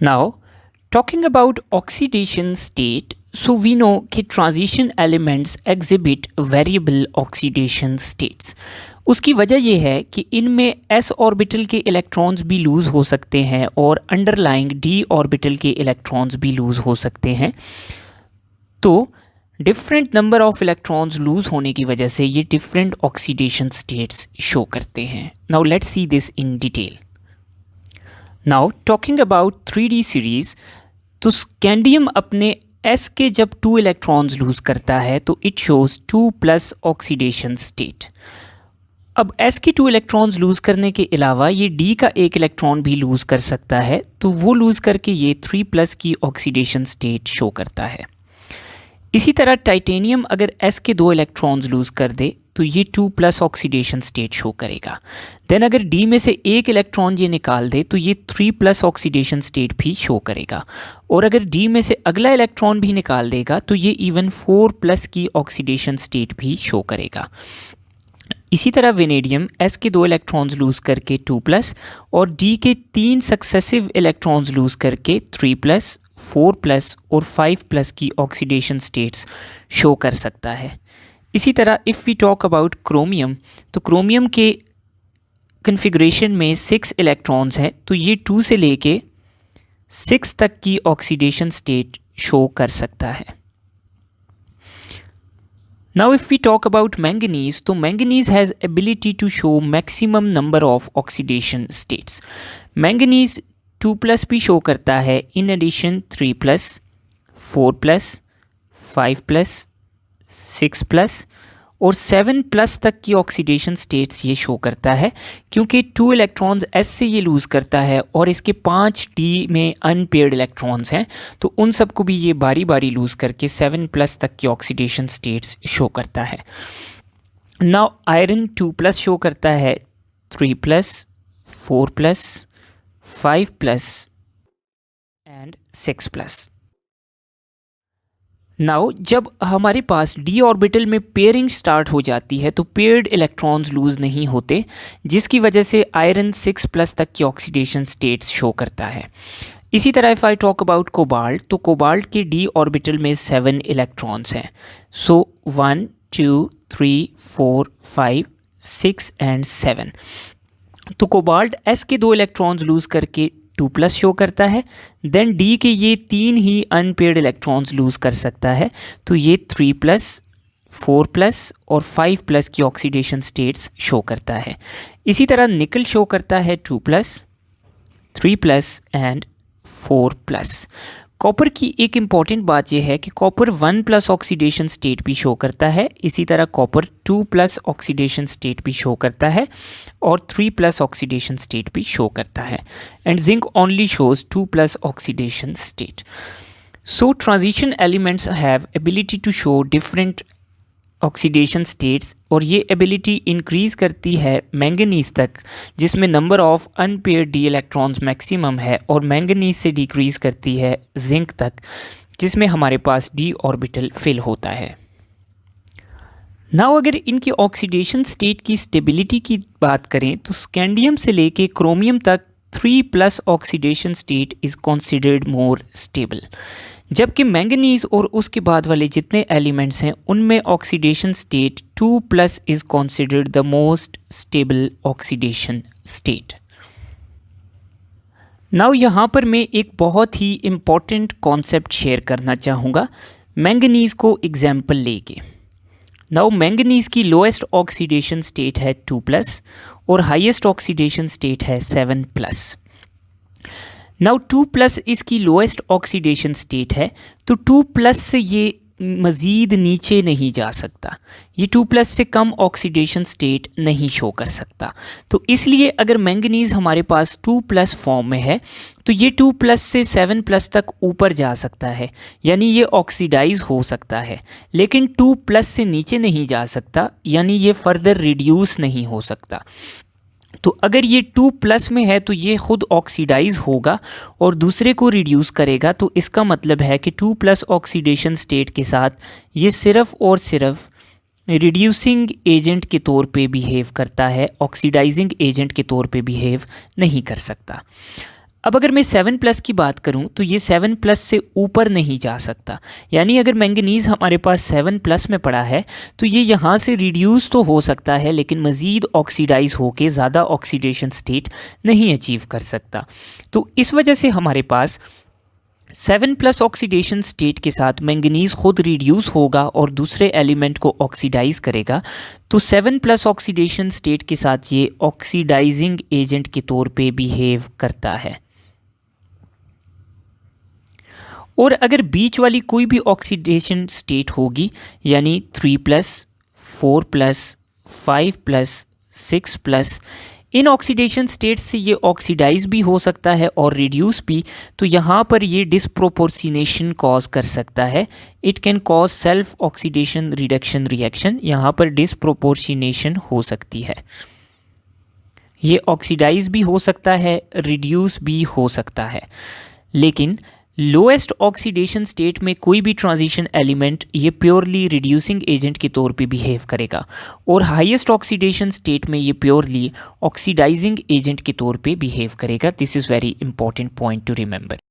Now, talking about oxidation state, so we know कि transition elements exhibit variable oxidation states. उसकी वजह यह है कि इनमें s ऑर्बिटल के इलेक्ट्रॉन्स भी लूज़ हो सकते हैं और अंडरलाइंग d ऑर्बिटल के इलेक्ट्रॉन्स भी लूज़ हो सकते हैं। तो different number of electrons lose होने की वजह से ये डिफरेंट ऑक्सीडेशन स्टेट्स शो करते हैं। Now let's see this in detail. Now talking about 3D series, तो स्कैंडियम अपने s के जब 2 इलेक्ट्रॉन्स लूज़ करता है तो इट शोज 2+ ऑक्सीडेशन स्टेट। अब s के 2 इलेक्ट्रॉन्स लूज़ करने के अलावा ये d का एक इलेक्ट्रॉन भी लूज़ कर सकता है, तो वो लूज़ करके ये 3+ की ऑक्सीडेशन स्टेट शो करता है। इसी तरह टाइटेनियम अगर s के 2 इलेक्ट्रॉन्स लूज़ कर दे तो ये 2+ ऑक्सीडेशन स्टेट शो करेगा। देन अगर d में से एक इलेक्ट्रॉन ये निकाल दे तो ये 3+ ऑक्सीडेशन स्टेट भी शो करेगा, और अगर d में से अगला इलेक्ट्रॉन भी निकाल देगा तो ये इवन 4+ की ऑक्सीडेशन स्टेट भी शो करेगा। इसी तरह वेनेडियम s के 2 इलेक्ट्रॉन्स लूज़ करके 2+ और d के 3 सक्सेसिव इलेक्ट्रॉन्स लूज़ करके 3+, 4+ और 5+ की ऑक्सीडेशन स्टेट्स शो कर सकता है। इसी तरह if we talk about chromium, तो क्रोमियम के कन्फिग्रेशन में 6 इलेक्ट्रॉन्स हैं, तो ये 2 से लेके 6 तक की ऑक्सीडेशन स्टेट शो कर सकता है। Now if we talk about manganese, तो manganese has ability to show maximum number of oxidation states. Manganese 2+ भी शो करता है, in addition 3+, 4+, 5+, 6+ और 7+ तक की ऑक्सीडेशन स्टेट्स ये शो करता है, क्योंकि 2 इलेक्ट्रॉन्स s से ये लूज़ करता है और इसके 5 d में अनपेयर्ड इलेक्ट्रॉन्स हैं, तो उन सबको भी ये बारी बारी लूज़ करके 7+ तक की ऑक्सीडेशन स्टेट्स शो करता है। नाउ आयरन 2+ शो करता है, 3+, 4+, 5+ एंड 6+। नाउ जब हमारे पास d ऑर्बिटल में पेयरिंग स्टार्ट हो जाती है तो पेयर्ड इलेक्ट्रॉन्स लूज़ नहीं होते, जिसकी वजह से आयरन 6+ तक की ऑक्सीडेशन स्टेट्स शो करता है। इसी तरह if I talk about cobalt, तो कोबाल्ट के d ऑर्बिटल में 7 इलेक्ट्रॉन्स हैं, सो 1, 2, 3, 4, 5, 6 एंड 7। तो कोबाल्ट s के 2 इलेक्ट्रॉन्स लूज़ करके 2+ शो करता है, देन d के ये 3 ही अनपेयर्ड इलेक्ट्रॉन्स लूज़ कर सकता है, तो ये 3+, 4+ और 5+ की ऑक्सीडेशन स्टेट्स शो करता है। इसी तरह निकल शो करता है 2+, 3+ एंड 4+। कॉपर की एक इम्पॉर्टेंट बात यह है कि कॉपर 1+ ऑक्सीडेशन स्टेट भी शो करता है, इसी तरह कॉपर 2+ ऑक्सीडेशन स्टेट भी शो करता है और 3+ ऑक्सीडेशन स्टेट भी शो करता है, and zinc only shows 2+ oxidation state. So transition elements have ability to show different oxidation states, और ये एबिलिटी इंक्रीज़ करती है मैंगनीज तक, जिसमें नंबर ऑफ अनपेयर्ड d इलेक्ट्रॉन्स मैक्सिमम है, और मैंगनीज से डिक्रीज़ करती है जिंक तक, जिसमें हमारे पास d ऑर्बिटल फिल होता है। नाउ अगर इनकी ऑक्सीडेशन स्टेट की स्टेबिलिटी की बात करें तो स्कैंडियम से लेके क्रोमियम तक 3+ oxidation state is considered more stable, जबकि मैंगनीज और उसके बाद वाले जितने एलिमेंट्स हैं उनमें oxidation state 2+ is considered the most stable oxidation state. Now यहाँ पर मैं एक बहुत ही इम्पॉर्टेंट कॉन्सेप्ट शेयर करना चाहूँगा मैंगनीज को एग्जाम्पल लेके। नाउ मैंगनीज की लोएस्ट ऑक्सीडेशन स्टेट है 2+ और हाईएस्ट ऑक्सीडेशन स्टेट है 7+। नाउ 2+ इसकी लोएस्ट ऑक्सीडेशन स्टेट है, तो 2+ से ये मज़ीद नीचे नहीं जा सकता, ये 2+ से कम ऑक्सीडेशन स्टेट नहीं शो कर सकता। तो इसलिए अगर मैंगनीज़ हमारे पास 2+ फॉर्म में है तो ये 2+ से 7+ तक ऊपर जा सकता है, यानी ये ऑक्सीडाइज हो सकता है, लेकिन 2+ से नीचे नहीं जा सकता, यानी ये फर्दर रिड्यूस नहीं हो सकता। तो अगर ये 2+ में है तो ये खुद ऑक्सीडाइज होगा और दूसरे को रिड्यूस करेगा, तो इसका मतलब है कि 2+ ऑक्सीडेशन स्टेट के साथ ये सिर्फ़ और सिर्फ रिड्यूसिंग एजेंट के तौर पे बिहेव करता है, ऑक्सीडाइजिंग एजेंट के तौर पे बिहेव नहीं कर सकता। अब अगर मैं 7+ की बात करूं तो ये 7+ से ऊपर नहीं जा सकता, यानी अगर मैंगनीज़ हमारे पास 7+ में पड़ा है तो ये यहाँ से रिड्यूस तो हो सकता है लेकिन मज़ीद ऑक्सीडाइज होके ज़्यादा ऑक्सीडेशन स्टेट नहीं अचीव कर सकता। तो इस वजह से हमारे पास 7+ ऑक्सीडेशन स्टेट के साथ मैंगनीज़ खुद रिड्यूस होगा और दूसरे एलिमेंट को ऑक्सीडाइज करेगा, तो 7+ ऑक्सीडेशन स्टेट के साथ ये ऑक्सीडाइजिंग एजेंट के तौर पे बिहेव करता है। और अगर बीच वाली कोई भी ऑक्सीडेशन स्टेट होगी, यानी 3+, 4+, 5+, 6+, इन ऑक्सीडेशन स्टेट से ये ऑक्सीडाइज भी हो सकता है और रिड्यूस भी, तो यहाँ पर ये डिस्प्रोपोर्शनेशन कॉज कर सकता है। It can cause self oxidation reduction reaction, यहाँ पर डिस्प्रोपोर्शनेशन हो सकती है। ये ऑक्सीडाइज भी हो सकता है, रिड्यूस भी हो सकता है। लेकिन लोएस्ट ऑक्सीडेशन स्टेट में कोई भी ट्रांजिशन एलिमेंट ये प्योरली रिड्यूसिंग एजेंट के तौर पे बिहेव करेगा और हाईएस्ट ऑक्सीडेशन स्टेट में ये प्योरली ऑक्सीडाइजिंग एजेंट के तौर पे बिहेव करेगा। This is very important point two remember.